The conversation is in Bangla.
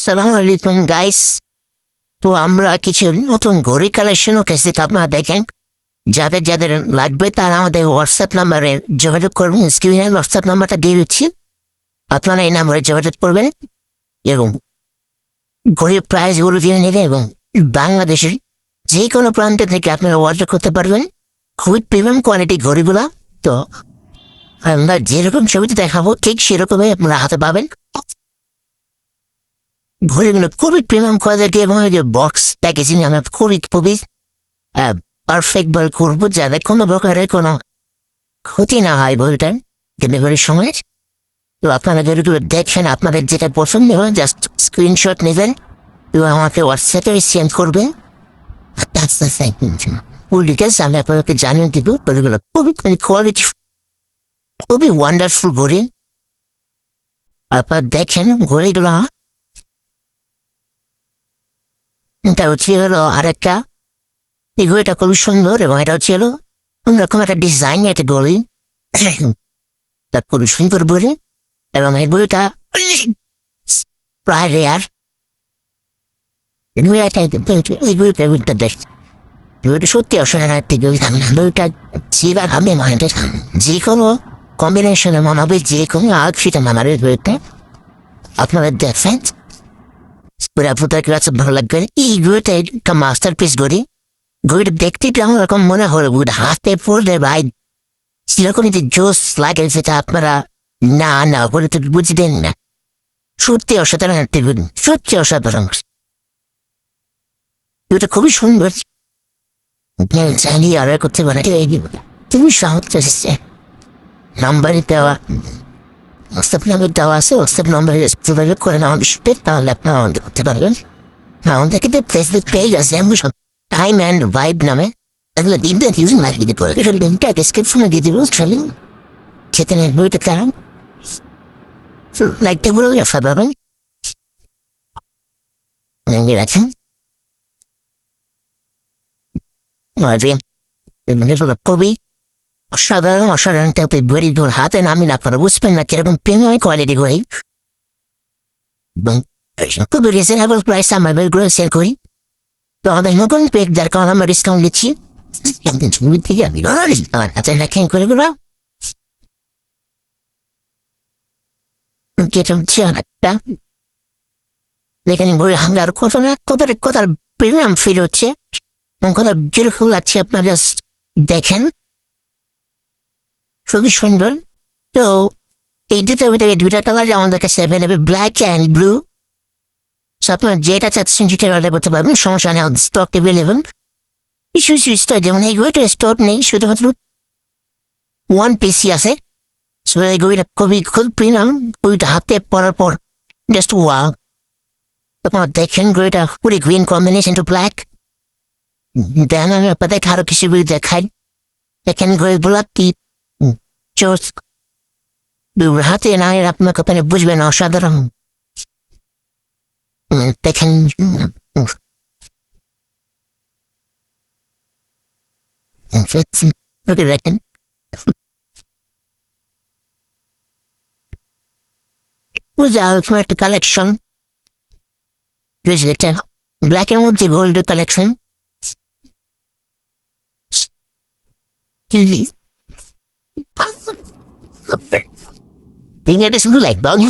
সালাম আলাইকুম গাইস। তো আমরা কিছু নতুন ঘড়ি কালেকশনও কেসে আপনারা দেখেন। যাদের যাদের লাগবে তারা আমাদের হোয়াটসঅ্যাপ নাম্বারে যোগাযোগ করবেন। স্ক্রিনের হোয়াটসঅ্যাপ নাম্বারটা দিয়ে দিচ্ছি, আপনারা এই নাম্বারে যোগাযোগ করবেন এবং ঘড়ির প্রাইসগুলো জেনে নেবেন এবং বাংলাদেশের যে কোনো প্রান্ত থেকে আপনারা অর্ডার করতে পারবেন। খুবই প্রিমিয়াম কোয়ালিটি ঘড়িগুলা। তো আমরা যেরকম ছবিতে দেখাবো ঠিক সেরকমই আপনারা হাতে পাবেন। ঘড়িগুলো খুবই প্রিমিয়াম কোয়ালিটি এবং এই যে বক্স প্যাকেজিং আমরা খুবই পারফেক্ট বল করবো যাতে কোনো প্রকারের কোনো ক্ষতি না হয় ঘড়িটার ডেলিভারির সময়। তো আপনারা যদি দেখেন আপনাদের যেটা পছন্দ হয় জাস্ট স্ক্রিনশট নেবেন এবং আমাকে হোয়াটসঅ্যাপে সেন্ড করবেন। ফুল ডিটেলস আমি আপনাদেরকে জানিয়ে দিব। ঘড়িগুলো খুবই কোয়ালিটি, খুবই ওয়ান্ডারফুল ঘড়ি। আপনারা দেখেন ঘড়িগুলো। এটা হচ্ছে হলো আরেকটা, এই ঘড়িটা খুবই সুন্দর এবং এটা হচ্ছে হলো অন্যরকম একটা ডিজাইন একটা ঘড়ি। তা খুবই সুন্দর ঘড়ি এবং এই ঘড়িটা প্রায় রেয়ার। এই ঘড়িটা দেখ, ঘড়িটা সত্যি অসাধারণ একটি ঘড়ি। ঘড়িটা যেবার হবে মানে যে কোনো কম্বিনেশনে মানাবে, যে কোনো আউটফিটে মানাবে ঘড়িটা। আপনারা দেখেন আপনাদের কাছে ভালো লাগবে। এই ঘড়িটা একটা মাস্টার পিস ঘড়ি। ঘড়িটা দেখতে কেমন রকম মনে হলো হাতে পড়লে ভাই সেরকম যে জোস লাগে সেটা আপনারা না বলে তো বুঝবেন না। সত্যি অসাধারণ একটি ঘড়ি, সত্যি অসাধারণ। এটা খুবই সুন্দর। চাইলে অর্ডার করতে পারে তুমি সহজ নাম্বারে দেওয়া, হোয়াটসঅ্যাপ নাম্বার দেওয়া আছে। হোয়াটসঅ্যাপ নাম্বারে যোগাযোগ করে নেওয়া বিষয়ে তাহলে আপনারা অর্ডার করতে পারবেন। আমাদের কিন্তু ফেসবুক পেজ আছে টাইম অ্যান্ড ভাইব নামে, এগুলো দিনটা ইউজ মার্কেটে পড়ে লিঙ্কটা ডিসক্রিপশনে দিয়ে দিব। চলেন খেতে নেন বইটা কারণ লাইকটা বলে ব্যবসা পাবেন রাখেন। খুবই অসাধারণ অসাধারণ টাইপের ঘড়ি ধর হাতে নামিন আপনারা বুঝবেন না কিরকম প্রিমিয়াম কোয়ালিটি ঘড়ি এবং খুবই রিজনেবল প্রাইস আমরা বেরগুলো সেল করি। তো আমাদের নতুন পেক যার কারণে আমরা ডিসকাউন্ট দিচ্ছি। আমার হাতে রাখেন করে গুলো যেটা হচ্ছে একটা এখানে ঘড়ি হাঙ্গার কত না কত প্রিমিয়াম ফিল হচ্ছে এবং কত বিউটিফুল লাগছে। আপনারা জাস্ট দেখেন, খুবই সুন্দর। তো এই দুটা কালার আমাদের কাছে অ্যাভেলেবেল, ব্ল্যাক অ্যান্ড ব্লু। আপনারা যেটা চাচ্ছেন সেটা অর্ডার করতে পারবেন, সমস্যা নেই। Stock available. কিছু স্টক যেমন এই ঘড়িটা স্টক নেই, শুধুমাত্র ওয়ান পিসি আছে। এই ঘড়িটা খুব প্রিমিয়াম। ঘড়িটা হাতে পরার পর জাস্ট ওয়াও। আপনারা দেখেন ঘড়িটা পুরো গ্রিন কম্বিনেশন টু ব্ল্যাক। দেন আমি আপনাদেরকে আরো কিছু ঘড়ি দেখাই। দেখেন ঘড়িগুলো কি হাতে না আপনাকে ওখানে বুঝবেন অসাধারণ। দেখেন দেখেন একটা কালেকশন ব্ল্যাক এর মধ্যে গোল্ড কালেকশন। এটা শুধু লাইক বাউন্ড